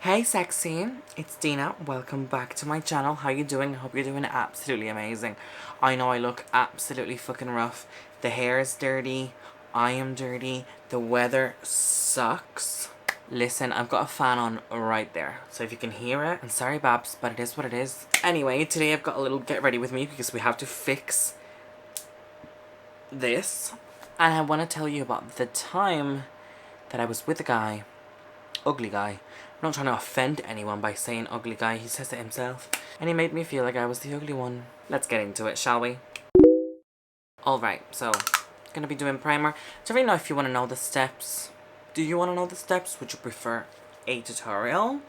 Hey sexy, it's Deenah. Welcome back to my channel. How you doing? I hope you're doing absolutely amazing. I know I look absolutely fucking rough. The hair is dirty. I am dirty. The weather sucks. Listen, I've got a fan on right there. So if you can hear it, I'm sorry Babs, but it is what it is. Anyway, today I've got a little get ready with me because we have to fix this. And I want to tell you about the time that I was with a guy. Ugly guy. I'm not trying to offend anyone by saying ugly guy, he says it himself. And he made me feel like I was the ugly one. Let's get into it, shall we? Alright, so, gonna be doing primer. So let me know if you want to know the steps. Do you want to know the steps? Would you prefer a tutorial?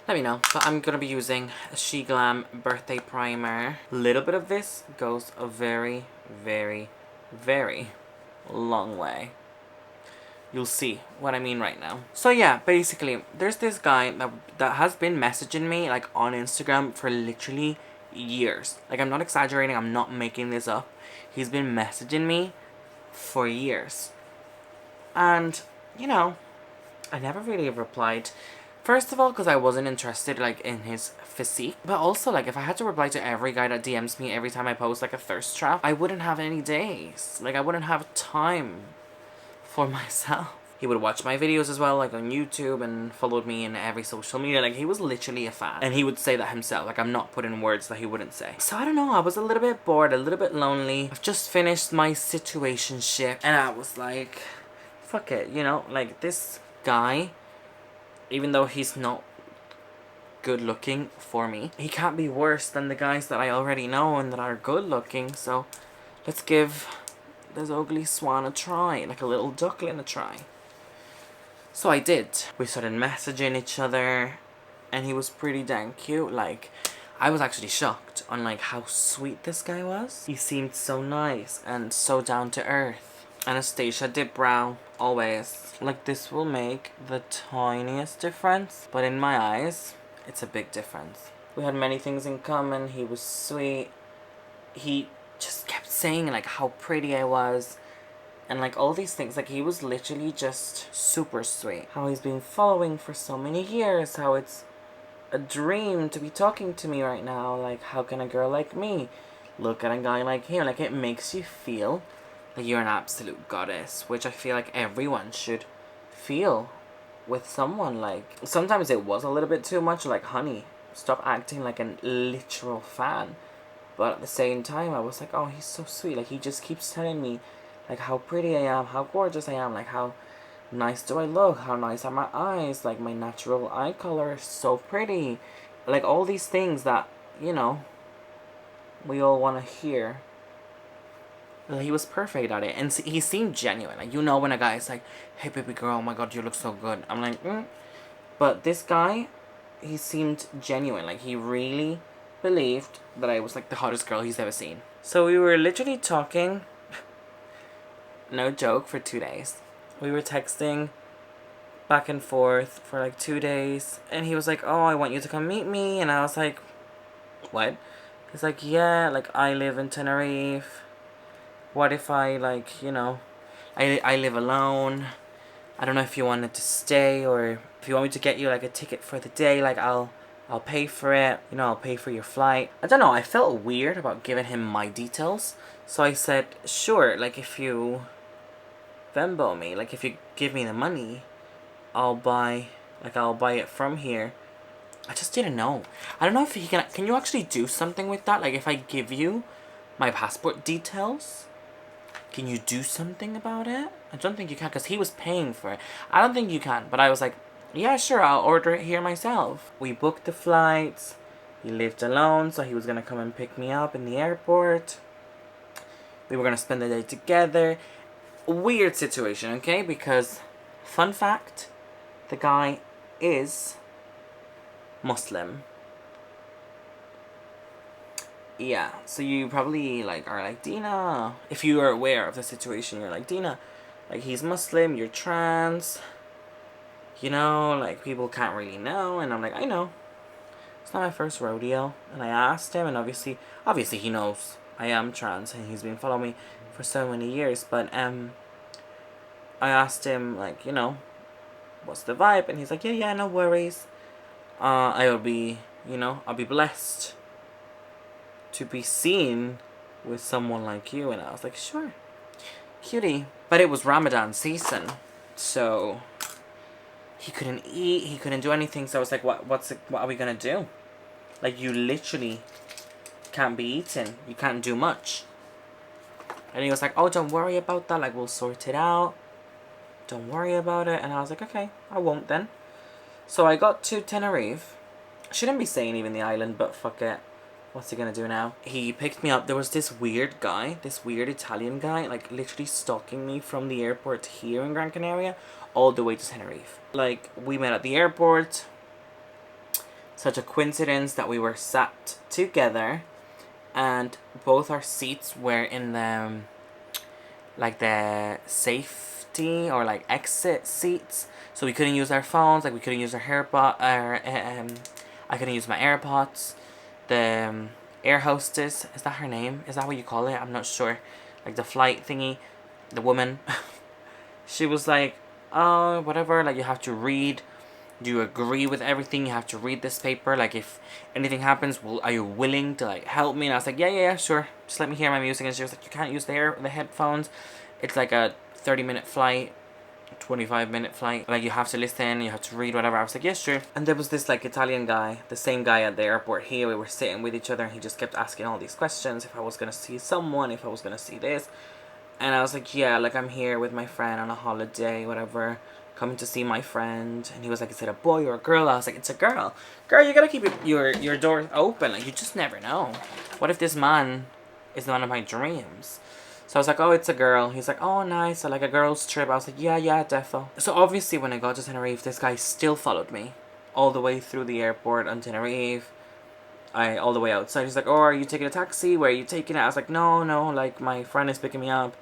Let me know. But I'm gonna be using a She Glam birthday primer. A little bit of this goes a very, very, very long way. You'll see what I mean right now. So yeah, basically, there's this guy that has been messaging me like on Instagram for literally years. Like, I'm not exaggerating, I'm not making this up. He's been messaging me for years. And, you know, I never really replied. First of all, because I wasn't interested like in his physique. But also, like, if I had to reply to every guy that DMs me every time I post like a thirst trap, I wouldn't have any days. Like, I wouldn't have time for myself. He would watch my videos as well, like on YouTube, and followed me in every social media. Like, he was literally a fan. And he would say that himself. Like, I'm not putting words that he wouldn't say. So I don't know, I was a little bit bored, a little bit lonely. I've just finished my situationship, and I was like, fuck it, you know? Like, this guy, even though he's not good looking for me, he can't be worse than the guys that I already know and that are good looking. So let's give this ugly swan a try, like a little duckling a try. So I did. We started messaging each other, and he was pretty dang cute. Like, I was actually shocked on like how sweet this guy was. He seemed so nice and so down to earth. Anastasia dip brow, always. Like, this will make the tiniest difference, but in my eyes, it's a big difference. We had many things in common. He was sweet. He just kept saying like how pretty I was and like all these things. Like, he was literally just super sweet. How he's been following for so many years, how it's a dream to be talking to me right now. Like, how can a girl like me look at a guy like him? Like, it makes you feel like you're an absolute goddess, which I feel like everyone should feel with someone. Like, sometimes it was a little bit too much. Like, honey, stop acting like a literal fan. But at the same time, I was like, oh, he's so sweet. Like, he just keeps telling me, like, how pretty I am, how gorgeous I am, like, how nice do I look, how nice are my eyes, like, my natural eye color is so pretty. Like, all these things that, you know, we all want to hear. Well, he was perfect at it, and he seemed genuine. Like, you know when a guy is like, hey, baby girl, oh my god, you look so good. I'm like, But this guy, he seemed genuine. Like, he really believed that I was like the hottest girl he's ever seen. So we were literally talking, no joke, for 2 days. We were texting back and forth for like 2 days, and he was like, oh, I want you to come meet me. And I was like, what? He's like, yeah, like, I live in Tenerife. What if I, like, you know, I live alone. I don't know if you wanted to stay, or if you want me to get you like a ticket for the day, like, I'll pay for it, you know, I'll pay for your flight. I don't know, I felt weird about giving him my details. So I said, sure, like, if you Venmo me, like, if you give me the money, I'll buy it from here. I just didn't know. I don't know if he can you actually do something with that? Like, if I give you my passport details, can you do something about it? I don't think you can, because he was paying for it. I don't think you can, but I was like, yeah, sure, I'll order it here myself. We booked the flights. He lived alone, so he was gonna come and pick me up in the airport. We were gonna spend the day together. Weird situation, okay? Because, fun fact, the guy is Muslim. Yeah, so you probably like are like, Deenah, if you are aware of the situation, you're like, Deenah, like, he's Muslim, you're trans, you know, like, people can't really know. And I'm like, I know, it's not my first rodeo. And I asked him, and obviously he knows I am trans, and he's been following me for so many years. But I asked him, like, you know, what's the vibe? And he's like, yeah, no worries. I'll be, I'll be blessed to be seen with someone like you. And I was like, sure, cutie. But it was Ramadan season, so he couldn't eat, he couldn't do anything. So I was like, what are we gonna do? Like, you literally can't be eating. You can't do much. And he was like, oh, don't worry about that. Like, we'll sort it out. Don't worry about it. And I was like, okay, I won't then. So I got to Tenerife. Shouldn't be saying even the island, but fuck it. What's he gonna do now? He picked me up. There was this weird guy, this weird Italian guy, like literally stalking me from the airport here in Gran Canaria all the way to Tenerife. Like, we met at the airport. Such a coincidence that we were sat together and both our seats were in the safety or like exit seats, so we couldn't use our phones, like we couldn't use I couldn't use my AirPods. The air hostess, is that her name? Is that what you call it? I'm not sure. Like the flight thingy, the woman, she was like, oh, whatever, like you have to read. Do you agree with everything? You have to read this paper. Like, if anything happens, are you willing to like help me? And I was like, yeah, sure. Just let me hear my music. And she was like, you can't use the headphones. It's like a 30-minute flight, 25-minute flight. Like, you have to listen. You have to read whatever. I was like, yes, sure. And there was this like Italian guy, the same guy at the airport here. We were sitting with each other, and he just kept asking all these questions. If I was gonna see someone, if I was gonna see this, and I was like, yeah, like I'm here with my friend on a holiday, whatever, coming to see my friend. And he was like, is it a boy or a girl? I was like, it's a girl. Girl, you gotta keep your door open. Like, you just never know. What if this man is the one of my dreams? So I was like, oh, it's a girl. He's like, oh, nice. So like a girl's trip. I was like, yeah, defo. So obviously when I got to Tenerife, this guy still followed me all the way through the airport on Tenerife. All the way outside. He's like, oh, are you taking a taxi? Where are you taking it? I was like, no, like my friend is picking me up.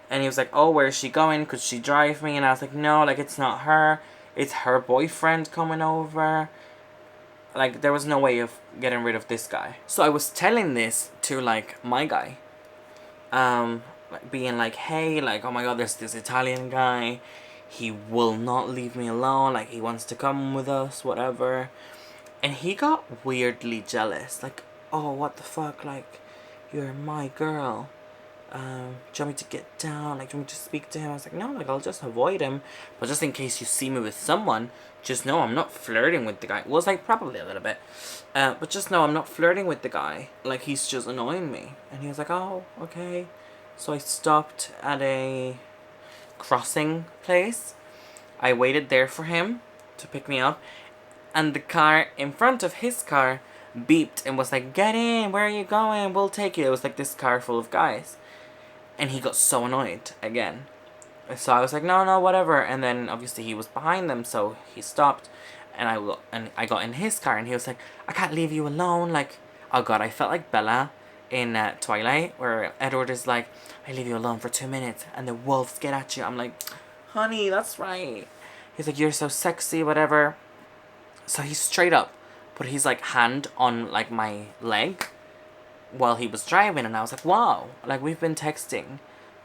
And he was like, oh, where is she going? Could she drive me? And I was like, no, like, it's not her. It's her boyfriend coming over. Like, there was no way of getting rid of this guy. So I was telling this to, like, my guy. Like, being like, hey, like, oh my god, there's this Italian guy. He will not leave me alone. Like, he wants to come with us, whatever. And he got weirdly jealous. Like, oh, what the fuck? Like, you're my girl. Do you want me to get down? Like, do you want me to speak to him? I was like, no, like, I'll just avoid him. But just in case you see me with someone, just know I'm not flirting with the guy. Well, it's like, probably a little bit. But just know I'm not flirting with the guy. Like, he's just annoying me. And he was like, oh, okay. So I stopped at a crossing place. I waited there for him to pick me up. And the car in front of his car beeped and was like, get in, where are you going? We'll take you. It was like this car full of guys. And he got so annoyed again. So I was like, no, whatever. And then obviously he was behind them, so he stopped. And I got in his car, and he was like, I can't leave you alone. Like, oh god, I felt like Bella in Twilight, where Edward is like, I leave you alone for 2 minutes, and the wolves get at you. I'm like, honey, that's right. He's like, you're so sexy, whatever. So he straight up put his like hand on like my leg while he was driving, and I was like, wow, like, we've been texting.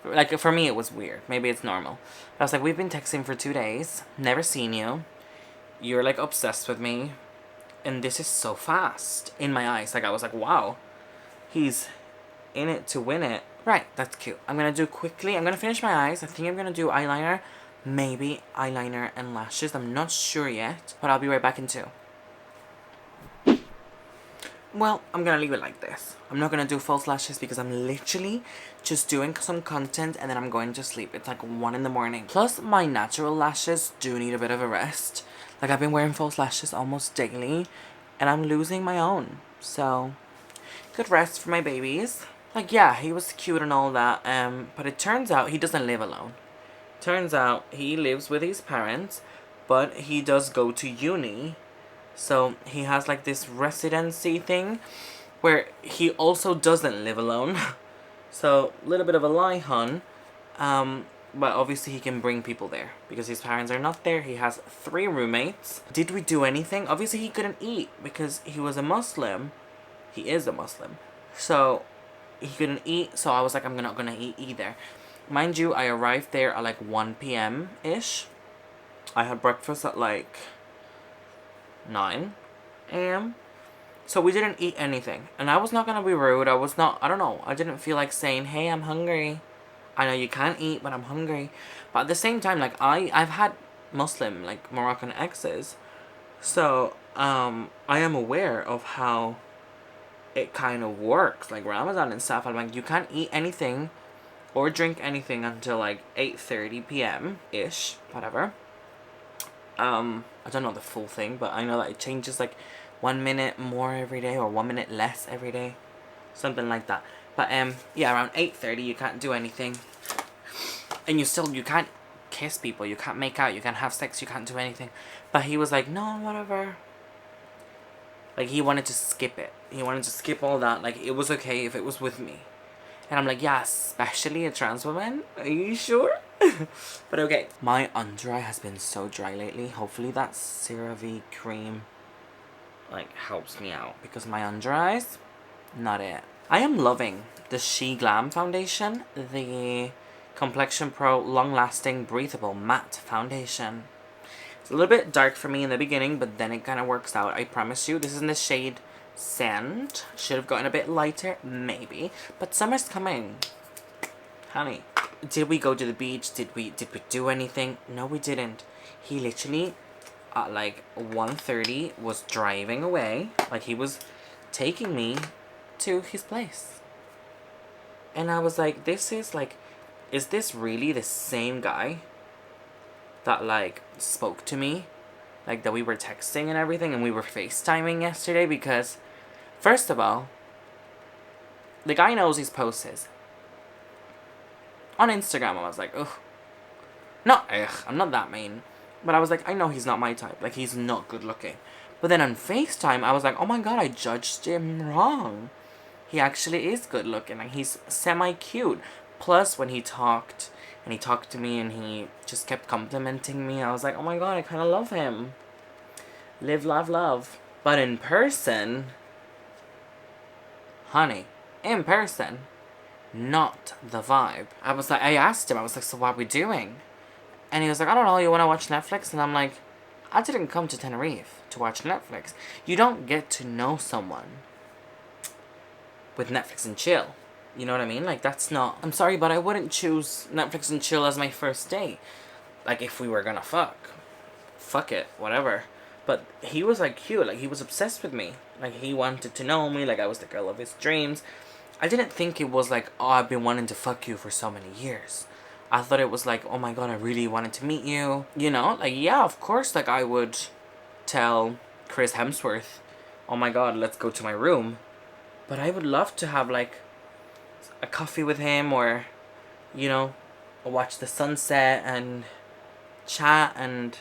Like, for me it was weird, maybe it's normal, but I was like, we've been texting for 2 days, never seen you, you're like obsessed with me, and this is so fast in my eyes. Like, I was like, wow, he's in it to win it. Right, that's cute. I'm gonna do quickly, I'm gonna finish my eyes. I think I'm gonna do eyeliner, maybe eyeliner and lashes, I'm not sure yet, but I'll be right back in 2. Well, I'm gonna leave it like this. I'm not gonna do false lashes because I'm literally just doing some content and then I'm going to sleep. It's like 1 in the morning. Plus, my natural lashes do need a bit of a rest. Like, I've been wearing false lashes almost daily and I'm losing my own. So, good rest for my babies. Like, yeah, he was cute and all that, but it turns out he doesn't live alone. Turns out he lives with his parents, but he does go to uni. So he has like this residency thing where he also doesn't live alone. So, a little bit of a lie, hun. But obviously he can bring people there because his parents are not there. He has 3 roommates. Did we do anything? Obviously he couldn't eat because he was a Muslim. He is a Muslim. So he couldn't eat. So I was like, I'm not gonna eat either. Mind you, I arrived there at like 1 p.m. ish. I had breakfast at like 9 a.m. So we didn't eat anything. And I was not going to be rude. I don't know. I didn't feel like saying, hey, I'm hungry. I know you can't eat, but I'm hungry. But at the same time, like, I've had Muslim, like, Moroccan exes. So, I am aware of how it kind of works. Like, Ramadan and stuff. I'm like, you can't eat anything or drink anything until, like, 8:30 p.m.-ish. Whatever. I don't know the full thing, but I know that it changes, like, 1 minute more every day or 1 minute less every day. Something like that. But, yeah, around 8:30 you can't do anything. And you can't kiss people, you can't make out, you can't have sex, you can't do anything. But he was like, no, whatever. Like, he wanted to skip it. He wanted to skip all that. Like, it was okay if it was with me. And I'm like, yeah, especially a trans woman? Are you sure? But okay. My under eye has been so dry lately. Hopefully that CeraVe cream, like, helps me out. Because my under eyes, not it. I am loving the She Glam foundation. The Complexion Pro Long Lasting Breathable Matte Foundation. It's a little bit dark for me in the beginning, but then it kind of works out. I promise you. This is in the shade Sand. Should have gotten a bit lighter, maybe. But summer's coming. Honey. Did we go to the beach? Did we do anything? No, we didn't. He literally, at like 1:30, was driving away. Like, he was taking me to his place. And I was like, this is like, is this really the same guy that, like, spoke to me? Like, that we were texting and everything and we were FaceTiming yesterday? Because, first of all, the guy knows his posts. On Instagram, I was like, ugh. I'm not that mean. But I was like, I know he's not my type. Like, he's not good looking. But then on FaceTime, I was like, oh my god, I judged him wrong. He actually is good looking. Like, he's semi-cute. Plus, when he talked, and he talked to me, and he just kept complimenting me, I was like, oh my god, I kind of love him. Live, love, love. But in person, honey, in person, not the vibe. I asked him, I was like, so what are we doing? And he was like, I don't know, you want to watch Netflix? And I'm like, I didn't come to Tenerife to watch Netflix. You don't get to know someone with Netflix and chill. You know what I mean? Like, that's not... I'm sorry, but I wouldn't choose Netflix and chill as my first date. Like, if we were gonna fuck. Fuck it, whatever. But he was, like, cute. Like, he was obsessed with me. Like, he wanted to know me. Like, I was the girl of his dreams. I didn't think it was like, oh, I've been wanting to fuck you for so many years. I thought it was like, oh my god, I really wanted to meet you. You know? Like, yeah, of course, like, I would tell Chris Hemsworth, oh my god, let's go to my room. But I would love to have, like, a coffee with him or, you know, watch the sunset and chat and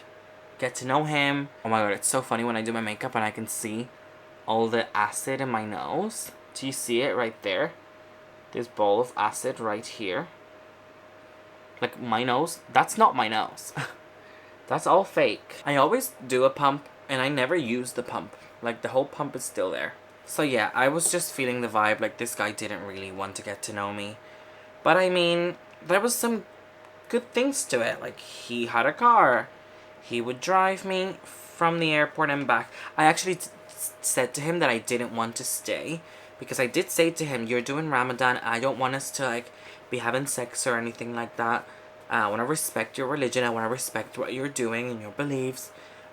get to know him. Oh my god, it's so funny when I do my makeup and I can see all the acid in my nose. Do you see it right there? This ball of acid right here. Like, my nose, that's not my nose. That's all fake. I always do a pump and I never use the pump. Like, the whole pump is still there. So yeah, I was just feeling the vibe, like, this guy didn't really want to get to know me. But I mean, there was some good things to it. Like, he had a car. He would drive me from the airport and back. I actually said to him that I didn't want to stay. Because I did say to him, you're doing Ramadan. I don't want us to, like, be having sex or anything like that. I want to respect your religion. I want to respect what you're doing and your beliefs.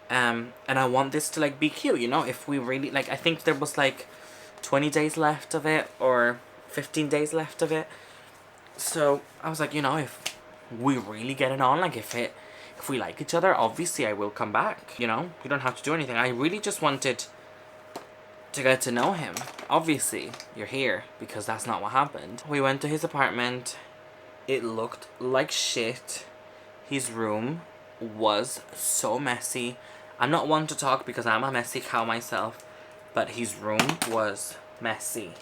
And I want this to, like, be cute, you know? If we really, like, I think there was, like, 20 days left of it. Or 15 days left of it. So, I was like, you know, if we really get it on, like, if we like each other, obviously I will come back, you know? You don't have to do anything. I really just wanted to get to know him. Obviously, you're here because that's not what happened. We went to his apartment. It looked like shit. His room was so messy. I'm not one to talk because I'm a messy cow myself, but his room was messy.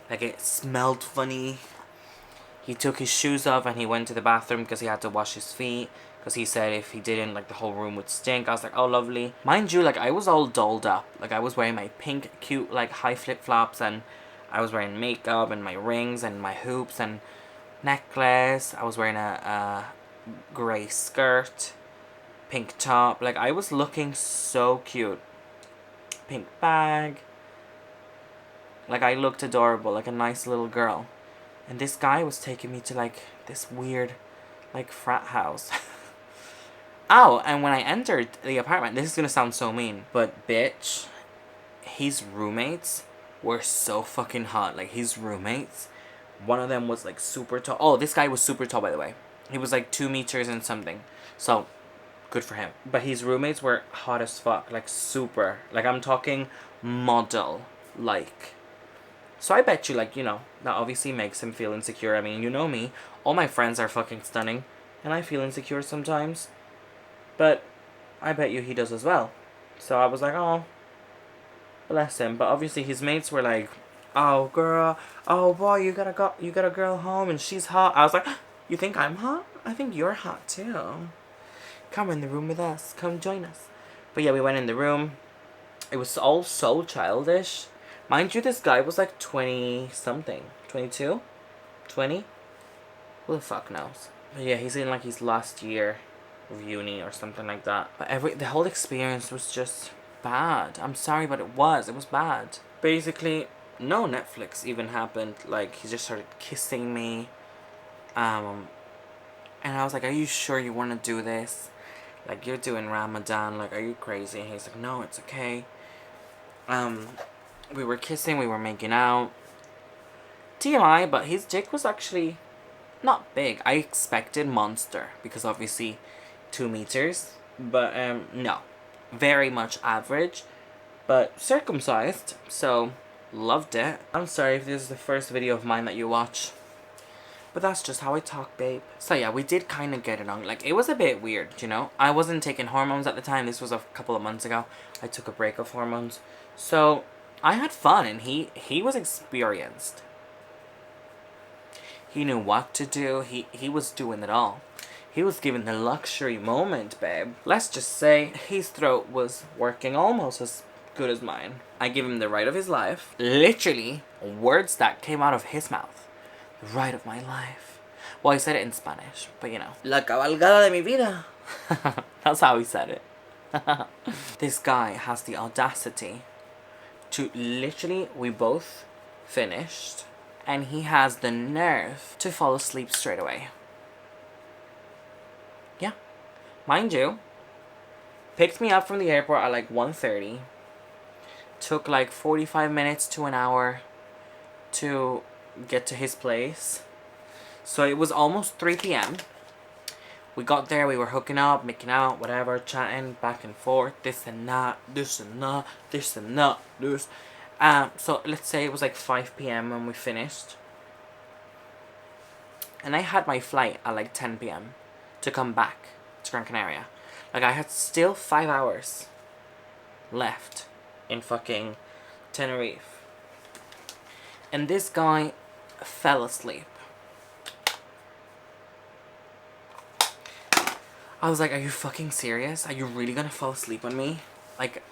Like, it smelled funny. He took his shoes off and he went to the bathroom because he had to wash his feet. Because he said if he didn't, like, the whole room would stink. I was like, oh, lovely. Mind you, like, I was all dolled up. Like, I was wearing my pink, cute, like, high flip-flops. And I was wearing makeup and my rings and my hoops and necklace. I was wearing a grey skirt, pink top. Like, I was looking so cute. pink bag. Like, I looked adorable, like a nice little girl. And this guy was taking me to, like, this weird, like, frat house. Oh, and when I entered the apartment, this is gonna sound so mean, but bitch, his roommates were so fucking hot. Like, his roommates, one of them was, like, super tall. Oh, this guy was super tall, by the way. He was, like, 2 meters and something. So, good for him. But his roommates were hot as fuck. Like, super. Like, I'm talking model. Like. So I bet you, like, you know, that obviously makes him feel insecure. I mean, you know me. All my friends are fucking stunning. And I feel insecure sometimes. But I bet you he does as well. So I was like, oh, bless him. But obviously his mates were like, oh, girl. Oh, boy, you got a girl home and she's hot. I was like, you think I'm hot? I think you're hot, too. Come in the room with us. Come join us. But yeah, we went in the room. It was all so childish. Mind you, this guy was like 20-something. 22? 20? Who the fuck knows? But yeah, he's in like his last year of uni or something like that. But the whole experience was just bad. I'm sorry, but it was bad. Basically, no Netflix even happened. Like, he just started kissing me. And I was like, are you sure you want to do this? Like, you're doing Ramadan. Like, are you crazy? And he's like, no, it's okay. We were kissing, we were making out. TMI, but his dick was actually not big. I expected monster, because obviously 2 meters. But, no. Very much average, but circumcised. So, loved it. I'm sorry if this is the first video of mine that you watch. But that's just how I talk, babe. So yeah, we did kind of get it on. Like, it was a bit weird, you know? I wasn't taking hormones at the time. This was a couple of months ago. I took a break of hormones. So, I had fun, and he was experienced. He knew what to do. He was doing it all. He was given the luxury moment, babe. Let's just say his throat was working almost as good as mine. I give him the right of his life. Literally, words that came out of his mouth. The ride of my life. Well, he said it in Spanish, but you know. La cabalgada de mi vida. That's how he said it. This guy has the audacity to literally, we both finished, and he has the nerve to fall asleep straight away. Yeah. Mind you, picked me up from the airport at like 1:30. Took like 45 minutes to an hour to get to his place. So it was almost 3 p.m. We got there, we were hooking up, making out, whatever, chatting back and forth, this and that, this and that, this and that, this. So let's say it was like 5 p.m. when we finished. And I had my flight at like 10 p.m. to come back to Gran Canaria. Like, I had still 5 hours left in fucking Tenerife. And this guy fell asleep. I was like, are you fucking serious? Are you really gonna fall asleep on me? Like,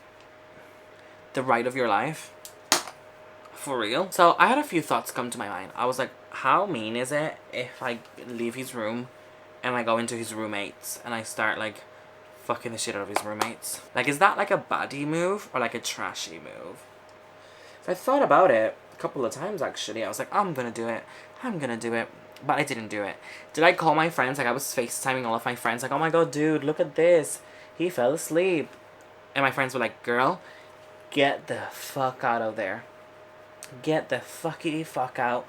the ride of your life? For real? So, I had a few thoughts come to my mind. I was like, how mean is it if I leave his room and I go into his roommates and I start, like, fucking the shit out of his roommates? Like, is that, like, a baddie move or, like, a trashy move? So I thought about it a couple of times, actually. I was like, I'm gonna do it. I'm gonna do it. But I didn't do it. Did I call my friends? Like, I was FaceTiming all of my friends. Like, oh my god, dude, look at this. He fell asleep. And my friends were like, girl, get the fuck out of there. Get the fuckity fuck out.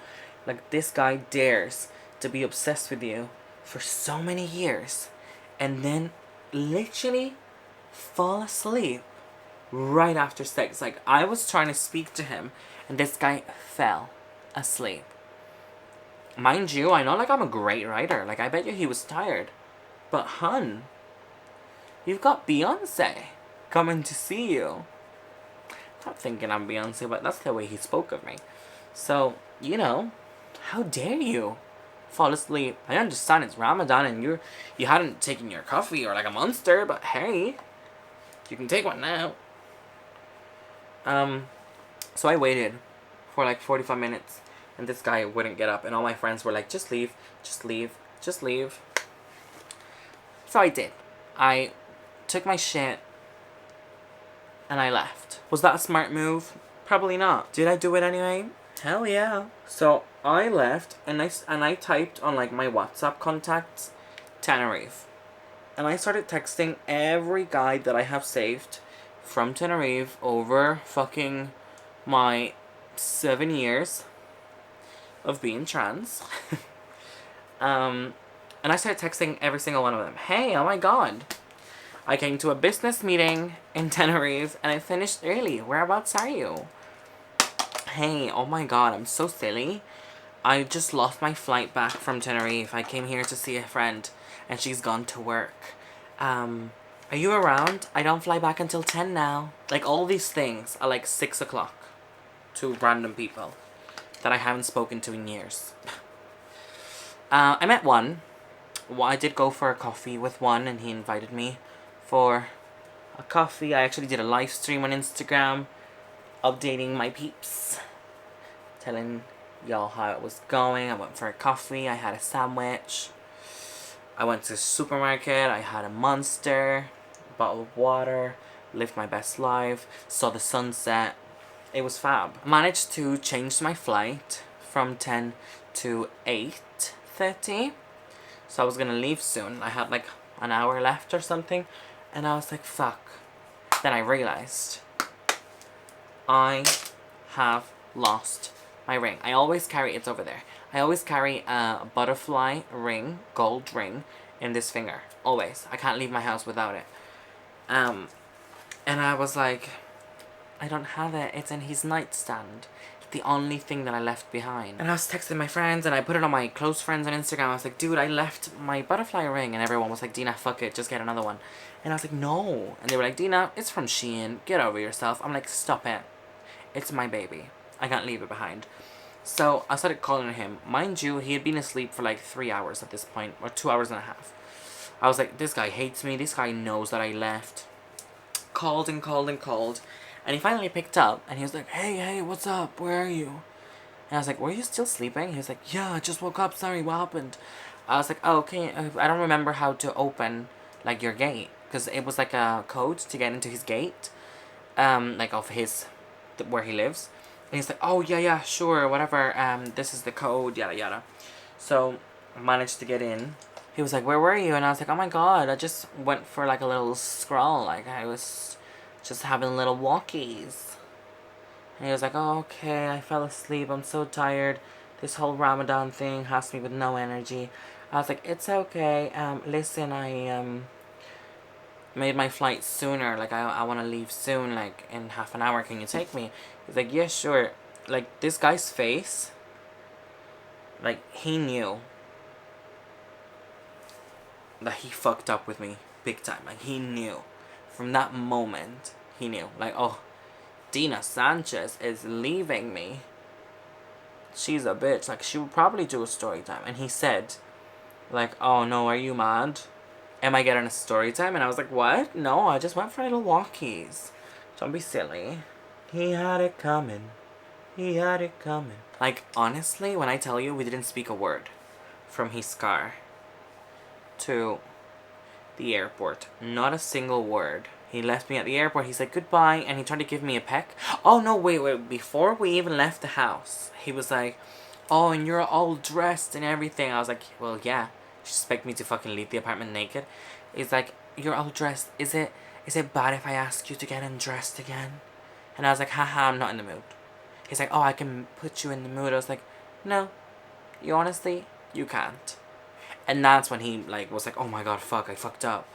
Like, this guy dares to be obsessed with you for so many years. And then literally fall asleep right after sex. Like, I was trying to speak to him and this guy fell asleep. Mind you, I know, like, I'm a great writer. Like, I bet you he was tired. But, hun, you've got Beyonce coming to see you. Not thinking I'm Beyonce, but that's the way he spoke of me. So, you know, how dare you fall asleep? I understand it's Ramadan and you hadn't taken your coffee or like a Monster, but hey, you can take one now. So I waited for like 45 minutes and this guy wouldn't get up and all my friends were like, just leave, just leave, just leave. So I did. I took my shit and I left. Was that a smart move? Probably not. Did I do it anyway? Hell yeah. So I left and I typed on like my WhatsApp contacts Tenerife. And I started texting every guy that I have saved from Tenerife over fucking my 7 years of being trans. And I started texting every single one of them. Hey, oh my god. I came to a business meeting in Tenerife and I finished early. Whereabouts are you? Hey, oh my god, I'm so silly. I just lost my flight back from Tenerife. I came here to see a friend and she's gone to work. Are you around? I don't fly back until 10 now. Like, all these things are like 6 o'clock to random people that I haven't spoken to in years. I met one. Well, I did go for a coffee with one and he invited me for a coffee. I actually did a live stream on Instagram updating my peeps, telling y'all how it was going. I went for a coffee. I had a sandwich. I went to the supermarket. I had a Monster, a bottle of water, lived my best life, saw the sunset. It was fab. Managed to change my flight from 10 to 8:30. So I was gonna leave soon. I had like an hour left or something. And I was like, fuck. Then I realized I have lost my ring. I always carry, it's over there. I always carry a butterfly ring, gold ring, in this finger. Always. I can't leave my house without it. And I was like, I don't have it. It's in his nightstand. The only thing that I left behind. And I was texting my friends and I put it on my close friends on Instagram. I was like, dude, I left my butterfly ring. And everyone was like, Deenah, fuck it, just get another one. And I was like, no. And they were like, Deenah, it's from Shein. Get over yourself. I'm like, stop it. It's my baby. I can't leave it behind. So I started calling him. Mind you, he had been asleep for like 3 hours at this point. Or 2 hours and a half. I was like, this guy hates me. This guy knows that I left. Called and called and called. And he finally picked up, and he was like, hey, what's up? Where are you? And I was like, were you still sleeping? He was like, yeah, I just woke up. Sorry, what happened? I was like, oh, okay. I don't remember how to open, like, your gate. Because it was, like, a code to get into his gate. Like, of his, where he lives. And he's like, oh, yeah, sure, whatever. This is the code, yada, yada. So, I managed to get in. He was like, where were you? And I was like, oh, my God. I just went for, like, a little scroll. Like, I was just having little walkies. And he was like, oh, okay, I fell asleep. I'm so tired. This whole Ramadan thing has me with no energy. I was like, it's okay. Listen, I made my flight sooner. Like, I want to leave soon. Like, in half an hour. Can you take me? He's like, yeah, sure. Like, this guy's face, like, he knew that he fucked up with me big time. Like, he knew. From that moment, he knew. Like, oh, Deenah Sanchez is leaving me. She's a bitch. Like, she would probably do a story time. And he said, like, oh, no, are you mad? Am I getting a story time? And I was like, what? No, I just went for little walkies. Don't be silly. He had it coming. He had it coming. Like, honestly, when I tell you, we didn't speak a word. From his car to the airport. Not a single word. He left me at the airport. He said goodbye and he tried to give me a peck. Oh no, wait. Before we even left the house, he was like, oh, and you're all dressed and everything. I was like, well, yeah. You expect me to fucking leave the apartment naked? He's like, you're all dressed. Is it bad if I ask you to get undressed again? And I was like, haha, I'm not in the mood. He's like, oh, I can put you in the mood. I was like, no. You honestly, you can't. And that's when he, like, was like, oh my god, fuck, I fucked up.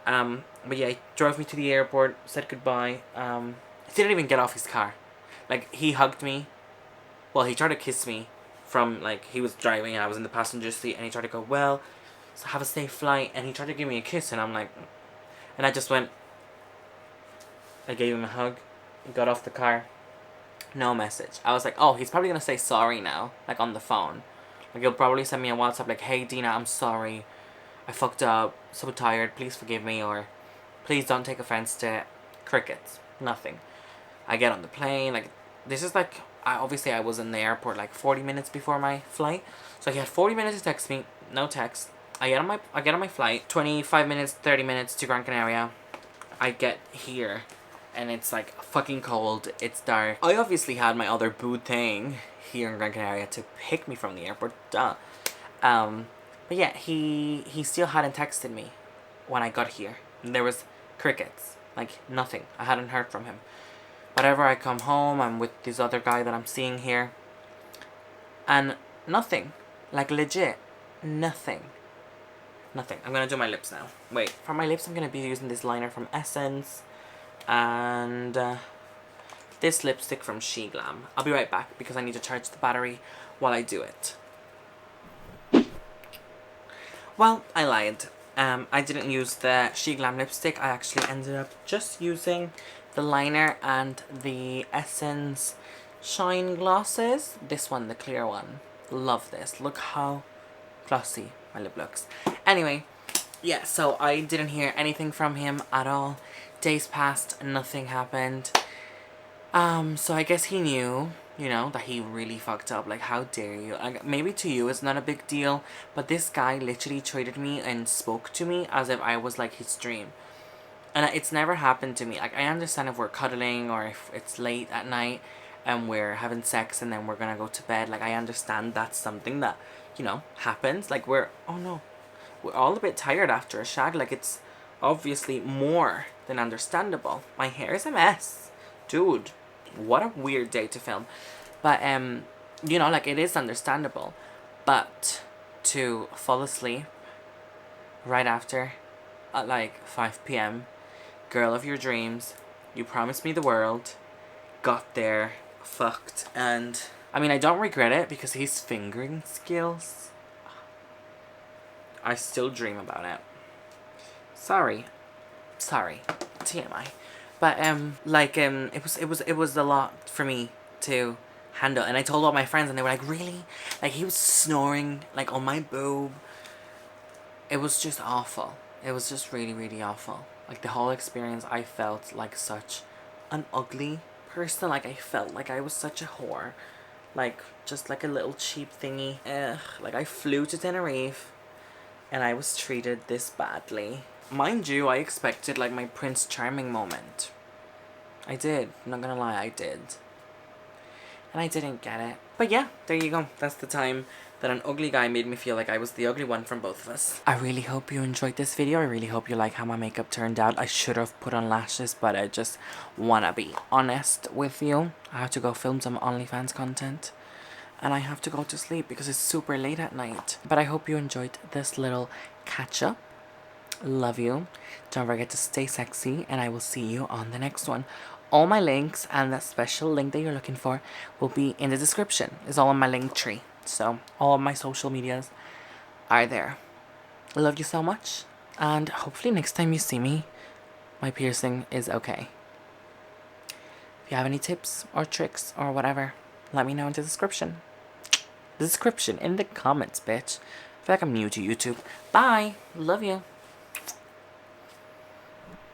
But yeah, he drove me to the airport, said goodbye. He didn't even get off his car. Like, he hugged me. Well, he tried to kiss me from, like, he was driving and I was in the passenger seat. And he tried to go, well, so have a safe flight. And he tried to give me a kiss and I'm like, and I just went, I gave him a hug. He got off the car. No message. I was like, oh, he's probably gonna say sorry now. Like, on the phone. Like, he'll probably send me a WhatsApp like, hey, Deenah, I'm sorry. I fucked up. So tired. Please forgive me. Or, please don't take offense to it. Crickets. Nothing. I get on the plane. Like, this is like, obviously I was in the airport like 40 minutes before my flight. So he had 40 minutes to text me. No text. I get on my flight. 25 minutes, 30 minutes to Gran Canaria. I get here. and it's like fucking cold. It's dark. I obviously had my other boo thing here in Gran Canaria to pick me from the airport. Duh. But yeah, he still hadn't texted me when I got here. And there was crickets. Like, nothing. I hadn't heard from him. Whatever, I come home, I'm with this other guy that I'm seeing here. And nothing. Like, legit. Nothing. Nothing. I'm gonna do my lips now. Wait, for my lips I'm gonna be using this liner from Essence. And this lipstick from She Glam. I'll be right back because I need to charge the battery while I do it. Well, I lied. I didn't use the She Glam lipstick. I actually ended up just using the liner and the Essence Shine Glosses. This one, the clear one. Love this. Look how glossy my lip looks. Anyway, yeah, so I didn't hear anything from him at all. Days passed, nothing happened. So I guess he knew, you know, that he really fucked up. Like, how dare you? Like, maybe to you it's not a big deal, but this guy literally treated me and spoke to me as if I was like his dream. And it's never happened to me. Like, I understand if we're cuddling or if it's late at night and we're having sex and then we're gonna go to bed. Like, I understand that's something that, you know, happens. Like, we're all a bit tired after a shag. Like, it's obviously more than understandable. My hair is a mess. Dude, what a weird day to film. But, you know, like, it is understandable. But to fall asleep right after at like 5 p.m., girl of your dreams, you promised me the world, got there, fucked, and I mean, I don't regret it because his fingering skills, I still dream about it. Sorry, TMI. But it was a lot for me to handle, and I told all my friends, and they were like, really? Like, he was snoring like on my boob. It was just awful. It was just really, really awful. Like, the whole experience, I felt like such an ugly person. Like, I felt like I was such a whore. Like, just like a little cheap thingy. Ugh. Like, I flew to Tenerife and I was treated this badly. Mind you, I expected like my Prince Charming moment. I did. I'm not gonna lie, I did. And I didn't get it. But yeah, there you go. That's the time that an ugly guy made me feel like I was the ugly one from both of us. I really hope you enjoyed this video. I really hope you like how my makeup turned out. I should have put on lashes, but I just wanna be honest with you. I have to go film some OnlyFans content. And I have to go to sleep because it's super late at night. But I hope you enjoyed this little catch up. Love you. Don't forget to stay sexy, and I will see you on the next one. All my links and that special link that you're looking for will be in the description. It's all on my link tree. So all of my social medias are there. I love you so much. And hopefully next time you see me, my piercing is okay. If you have any tips or tricks or whatever, let me know in the description. In the comments, bitch. I feel like I'm new to YouTube. Bye. Love you.